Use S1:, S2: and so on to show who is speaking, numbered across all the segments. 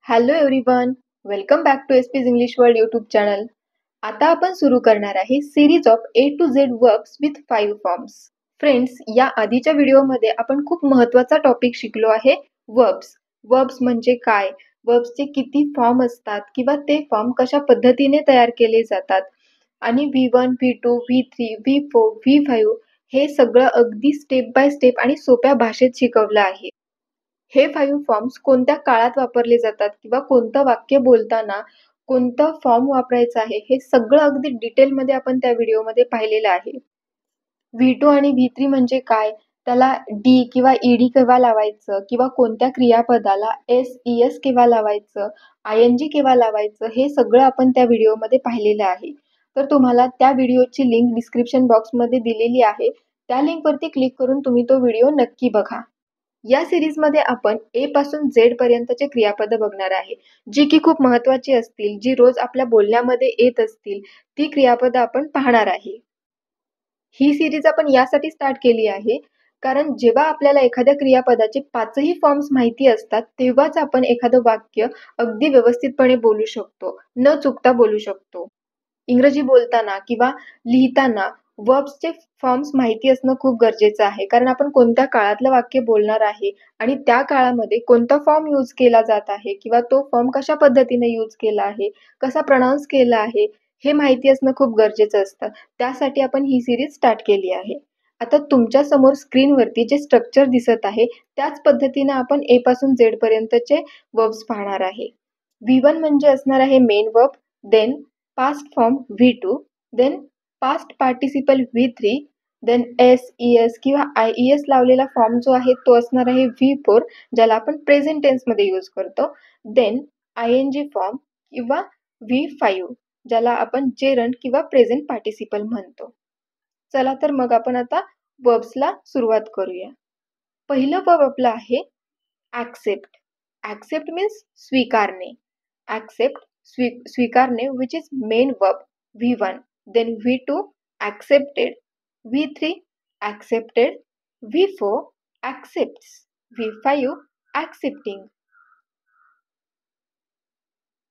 S1: Hello everyone, welcome back to SP's English world YouTube channel. आता आपण सुरू करणार आहे series of A to Z verbs with 5 forms. Friends, या आधीच्या व्हिडिओमध्ये आपण खूप महत्त्वाचा टॉपिक शिकलो आहे वर्ब्स. वर्ब्स म्हणजे काय, वर्ब्सचे किती फॉर्म असतात किंवा ते फॉर्म कशा पद्धतीने तयार केले जातात आणि V1, V2, V3, V4, V5 हे सगळं अगदी स्टेप बाय स्टेप आणि सोप्या भाषेत शिकवलं आहे. हे 5 फॉर्म्स कोणत्या काळात वापरले जातात किंवा कोणतं वाक्य बोलताना कोणतं फॉर्म वापरायचा आहे हे सगळं अगदी डिटेलमध्ये आपण त्या व्हिडिओमध्ये पाहिलेलं आहे. V2 आणि V3 म्हणजे काय, त्याला डी किंवा ईडी केव्हा लावायचं किंवा कोणत्या क्रियापदाला एस केव्हा लावायचं, आयएनजी केव्हा लावायचं हे सगळं आपण त्या व्हिडिओमध्ये पाहिलेलं आहे. तर तुम्हाला त्या व्हिडिओची लिंक डिस्क्रिप्शन बॉक्समध्ये दिलेली आहे. त्या लिंकवरती क्लिक करून तुम्ही तो व्हिडिओ नक्की बघा. या सिरीजमध्ये आपण ए पासून झेड पर्यंतचे क्रियापद बघणार आहे, जी की खूप महत्त्वाची असतील, जी रोज आपल्या बोलण्यामध्ये येत असतील, ती क्रियापद आपण पाहणार आहे. ही सिरीज आपण यासाठी स्टार्ट केली आहे कारण जेव्हा आपल्याला एखाद्या क्रियापदाचे 5ही फॉर्म्स माहिती असतात तेव्हाच आपण एखादं वाक्य अगदी व्यवस्थितपणे बोलू शकतो, न चुकता बोलू शकतो. इंग्रजी बोलताना किंवा लिहिताना वर्ब्सचे फॉर्म्स माहिती असणं खूप गरजेचं आहे, कारण आपण कोणत्या काळातलं वाक्य बोलणार आहे आणि त्या काळामध्ये कोणता फॉर्म यूज केला जात आहे किंवा तो फॉर्म कशा पद्धतीने यूज केला आहे, कसा प्रोनाऊन्स केला आहे, हे माहिती असणं खूप गरजेचं असतं. त्यासाठी आपण ही सिरीज स्टार्ट केली आहे. आता तुमच्या समोर स्क्रीनवरती जे स्ट्रक्चर दिसत आहे त्याच पद्धतीने आपण ए पासून झेड पर्यंतचे वर्ब्स पाहणार आहे. V1 म्हणजे असणार आहे main verb, then past form V2, then past participle V3, then SES किंवा IES लावलेला फॉर्म जो आहे तो असणार आहे V4, ज्याला आपण प्रेझेंट टेन्स मध्ये यूज करतो, देन ING फॉर्म किंवा V5, ज्याला आपण जेरंड किंवा प्रेझेंट पार्टिसिपल म्हणतो. चला तर मग आपण आता वर्ब्सला सुरुवात करूया. पहिलं वर्ब आपलं आहे ऍक्सेप्ट. ऍक्सेप्ट मीन्स स्वीकारणे. ऍक्सेप्ट स्वीकारणे, which is main verb V1, then V2 accepted, V3 accepted, V4 accepts, V5 accepting.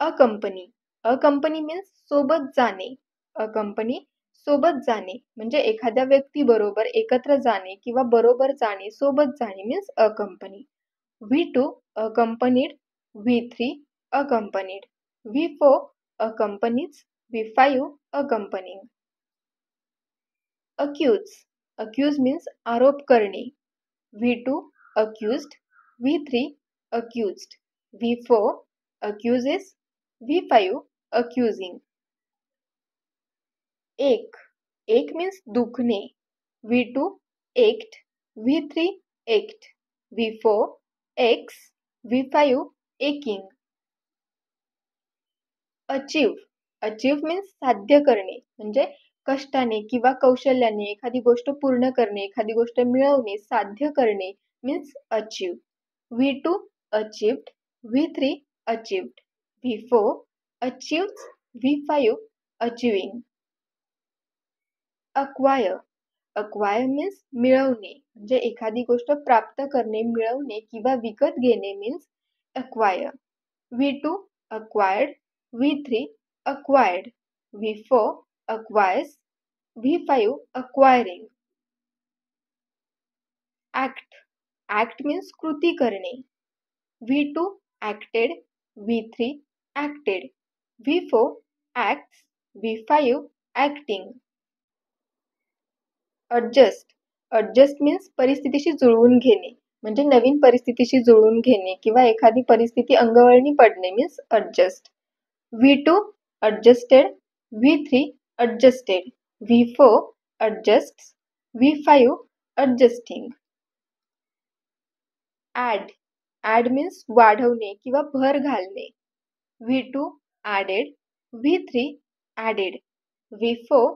S1: Accompany. Accompany means सोबत जाणे. Accompany सोबत जाणे म्हणजे एखाद्या व्यक्तीबरोबर एकत्र जाणे किंवा बरोबर जाणे, सोबत जाणे means accompany. V2 accompanied, V3 accompanied, V4 accompanies, V5 accompanying. Accuse. Accuse means आरोप करणे. V2 accused, V3 accused, V4 accuses, V5 accusing. एक means दुखणे. V2 ached, V3 ached, V4 aches, V5 aching. Achieve means साध्य करणे म्हणजे कष्टाने किंवा कौशल्याने एखादी गोष्ट पूर्ण करणे, एखादी गोष्ट मिळवणे, साध्य करणे means achieve. V2 achieved, V3 achieved, V4 achieves, V5 achieving. Acquire means मिळवणे म्हणजे एखादी गोष्ट प्राप्त करणे, मिळवणे किंवा विकत घेणे means acquire. V2 acquired, V3 acquired, V4 acquires, V5 acquiring. Act means कृती करणे. V2 acted, V3 acted, V4 acts, V5 acting. Adjust means परिस्थितीशी जुळवून घेणे म्हणजे नवीन परिस्थितीशी जुळवून घेणे किंवा एखादी परिस्थिती अंगवळणी पडणे means adjust. V2 adjusted, V3 adjusted, V4 adjusts, V5 adjusting. Add means वाढवणे किंवा भर घालणे. V2 added, V3 added, V4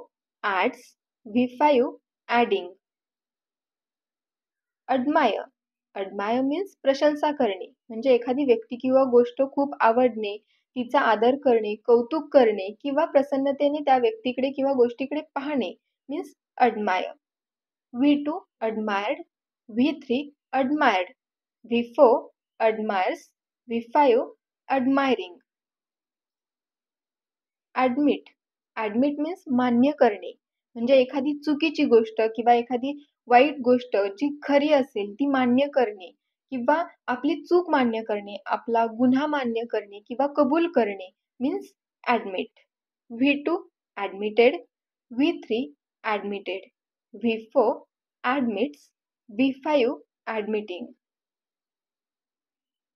S1: adds, V5 adding. Admire means प्रशंसा करणे म्हणजे एखादी व्यक्ती किंवा गोष्ट खूप आवडणे, तिचा आदर करणे, कौतुक करणे किंवा प्रसन्नतेने त्या व्यक्तीकडे किंवा गोष्टीकडे पाहणे means admire. V2 admired, V3 admired, V4 admires, V5 admiring. Admit means मान्य करणे, म्हणजे एखादी चुकीची गोष्ट किंवा एखादी वाईट गोष्ट जी खरी असेल ती मान्य करणे किंवा आपली चूक मान्य करणे, आपला गुन्हा मान्य करणे किंवा कबूल करणे means admit. V2 admitted, V3 admitted, V4 admits, V5 admitting.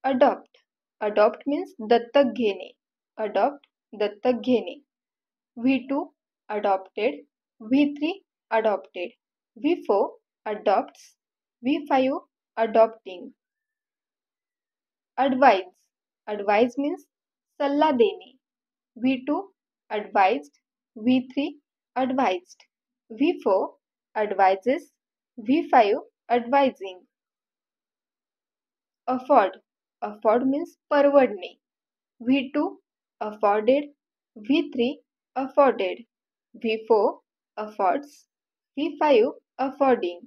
S1: Adopt means दत्तक घेणे. दत्तक घेणे. V2 adopted, V3 adopted, V4 adopts, V5 adopting. Advise means सल्ला देणे. V2 advised, V3 advised, V4 advises, V5 advising. Afford means परवडणे. V2 afforded, V3 afforded, V4 affords, V5 affording.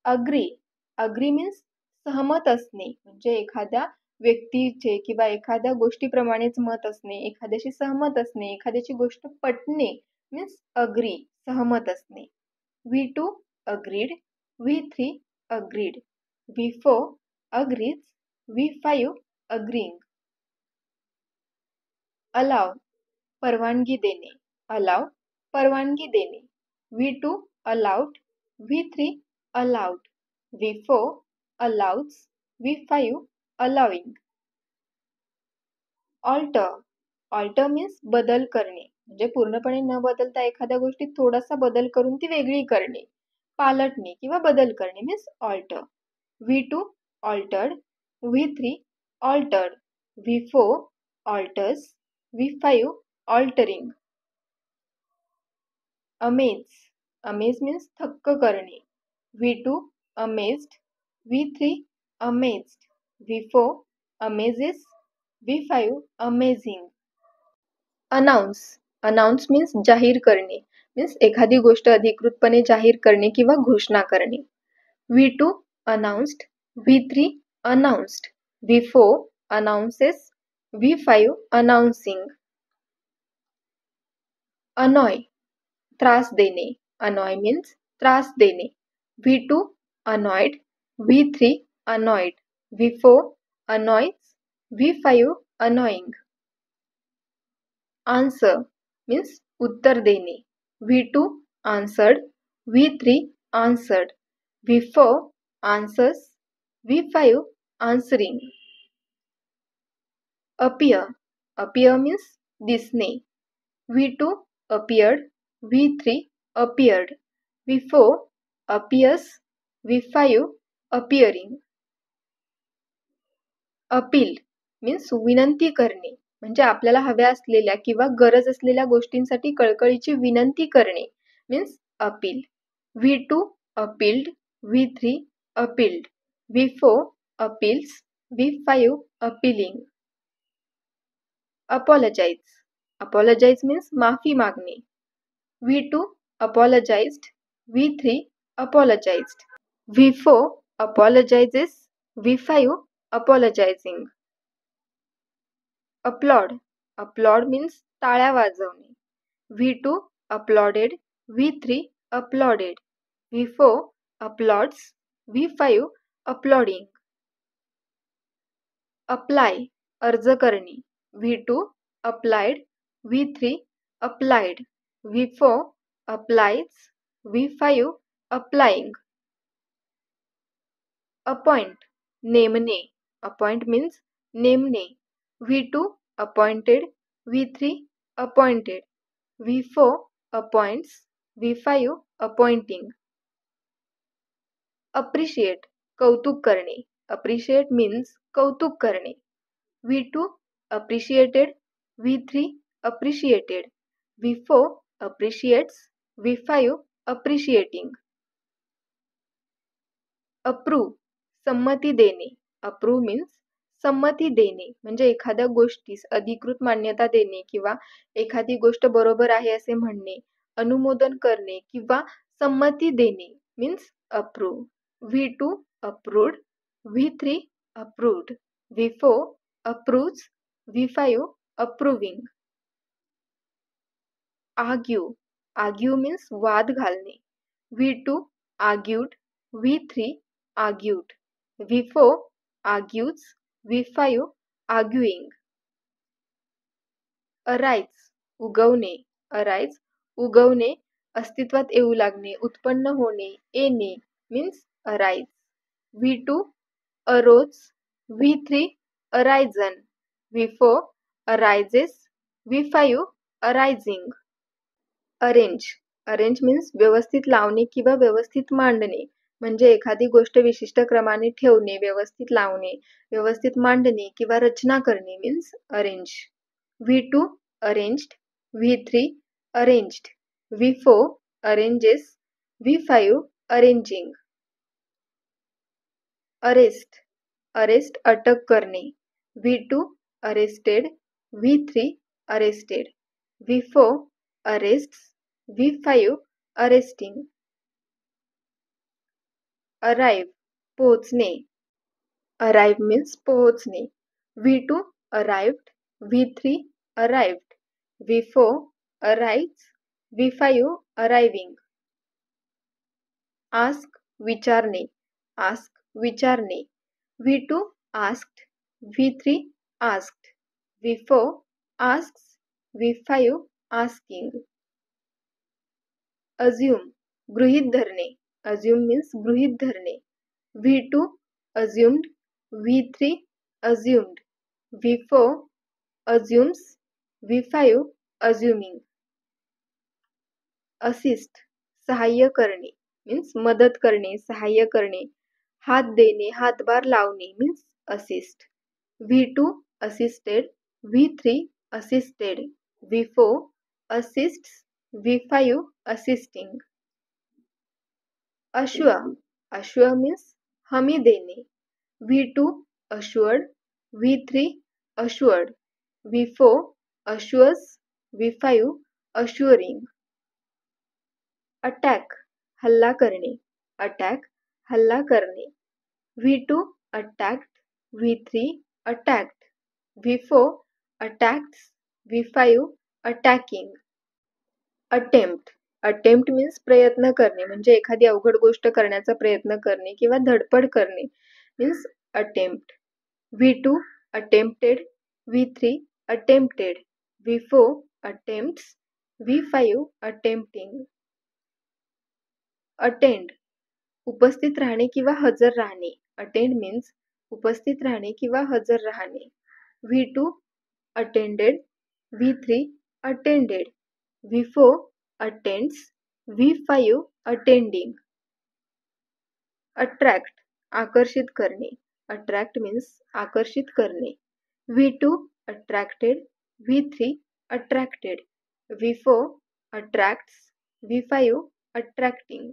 S1: Agree means सहमत असणे, म्हणजे एखाद्या व्यक्तीचे किंवा एखाद्या गोष्टीप्रमाणेच मत असणे, एखाद्याशी सहमत असणे, एखाद्याची गोष्ट पटणे means agree, सहमत असणे. V2 agreed, V3 agreed, V4 agrees, V5 agreeing. Allow परवानगी देणे. Allow परवानगी देणे. V2 allowed, V3 allowed, V4 allows, V5 allowing. Alter means बदल करणे, म्हणजे पूर्णपणे न बदलता एखाद्या गोष्टीत थोडासा बदल करून ती वेगळी करणे, पालटणे किंवा बदल करणे means alter. V2 altered, V3 altered, V4 alters, V5 altering. Amaze means थक्क करणे. V2 amazed, V3 amazed, V4 amazes, V5 amazing. Announce means जाहीर करणे, means एखादी गोष्ट अधिकृतपणे जाहीर करणे किंवा घोषणा करणे. V2 announced, V3 announced, V4 announces, V5 announcing. Annoy त्रास देणे. Annoy means त्रास देणे. V2 annoyed, V3 annoyed, V4 annoys, V5 annoying. Answer means उत्तर देणे. V2 answered, V3 answered, V4 answers, V5 answering. Appear means दिसणे. V2 appeared, V3 appeared, V4 appears, V5 appearing. Appeal means विनंती करणे, म्हणजे आपल्याला हव्या असलेल्या किंवा गरज असलेल्या गोष्टींसाठी कळकळीची विनंती करणे means appeal. V2 appealed, V3 appealed, V4 appeals, V5 appealing. Apologize means माफी मागणे. V2 apologized, V3 apologized, V4 apologizes, V5 apologizing. Applaud means टाळ्या वाजवणे. V2 applauded, V3 applauded, V4 applauds, V5 applauding. Apply अर्ज करणे. V2 applied, V3 applied, V4 applies, V5 applying. Appoint नेमणे. Appoint means नेमणे. V2 appointed, V3 appointed, V4 appoints, V5 appointing. Appreciate कौतुक करणे. Appreciate means कौतुक करणे. V2 appreciated, V3 appreciated, V4 appreciates, V5 appreciating. Approve संमती देणे. Approve means संमती देणे, म्हणजे एखाद्या गोष्टीस अधिकृत मान्यता देणे किंवा एखादी गोष्ट बरोबर आहे असे म्हणणे, अनुमोदन करणे किंवा संमती देणे means approve. V2 approved, V3 approved, V4 approves, V5 approving. Argue, argue means वाद घालणे. V2 argued, V3 argued, V4 argues, V5 arguing. Arise, उगवणे, arise उगवणे, अस्तित्वात येऊ लागणे, उत्पन्न होणे, येणे means arise. V2 arose, V3 arisen, V4 arises, V5 arising. Arrange, arrange means व्यवस्थित लावणे किंवा व्यवस्थित मांडणे, म्हणजे एखादी गोष्ट विशिष्ट क्रमाने ठेवणे, व्यवस्थित लावणे, व्यवस्थित मांडणे किंवा रचना करणे means arrange. V2 arranged, V3 arranged, V4 arranges, V5 arranging. Arrest, arrest अटक करणे. V2 arrested, V3 arrested, V4 arrests, V5 arresting. Arrive, पोहोचणे. Arrive means पोहोचणे. V2 arrived, V3 arrived, V4 arrives, V5 arriving. Ask, विचारणे. Ask, विचारणे. V2 asked, V3 asked, V4 asks, V5 asking. Assume, गृहीत धरणे. Assume means गृहीत धरणे. V2 assumed, V3 assumed, V4 assumes, V5 assuming. Assist, सहाय्य करणे means मदत करणे, सहाय्य करणे. हात देणे, हातभार लावणे means assist. V2 assisted, V3 assisted, V4 assists, V5 assisting. Assure, assure means हमी देणे. V2 assured, V3 assured, V4 assures, V5 assuring. Attack, हल्ला करणे. Attack, हल्ला करणे. V2 attacked, V3 attacked, V4 attacks, V5 attacking. Attempt, attempt means प्रयत्न करणे, म्हणजे एखादी अवघड गोष्ट करण्याचा प्रयत्न करणे किंवा धडपड करणे means attempt. V2 attempted, V3 attempted, V4 attempts, V5 attempting. Attend, उपस्थित राहणे किंवा हजर राहणे. Attend means उपस्थित राहणे किंवा हजर राहणे. V2 attended, V3 attended, V4 attends, V5 attending. Attract, आकर्षित करणे. Attract means आकर्षित करणे. V2 attracted, V3 attracted, V4 attracts, V5 attracting.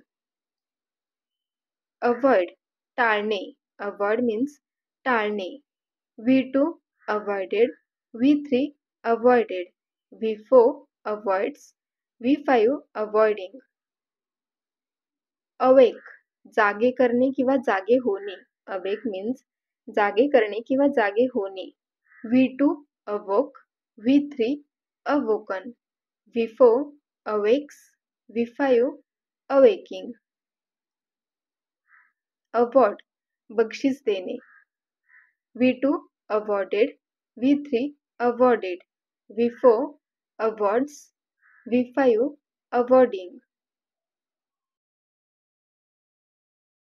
S1: Avoid, टाळणे. Avoid means टाळणे. V2 avoided, V3 avoided, V4 avoids, V5 avoiding. Awake, जागे करणे किंवा जागे होणे. Awake means जागे करणे किंवा जागे होणे. V2 awoke, V3 awoken, V4 awakes, V5 awaking. Award, बक्षीस देणे. V2 awarded, V3 awarded, V4 awards, V5 awarding.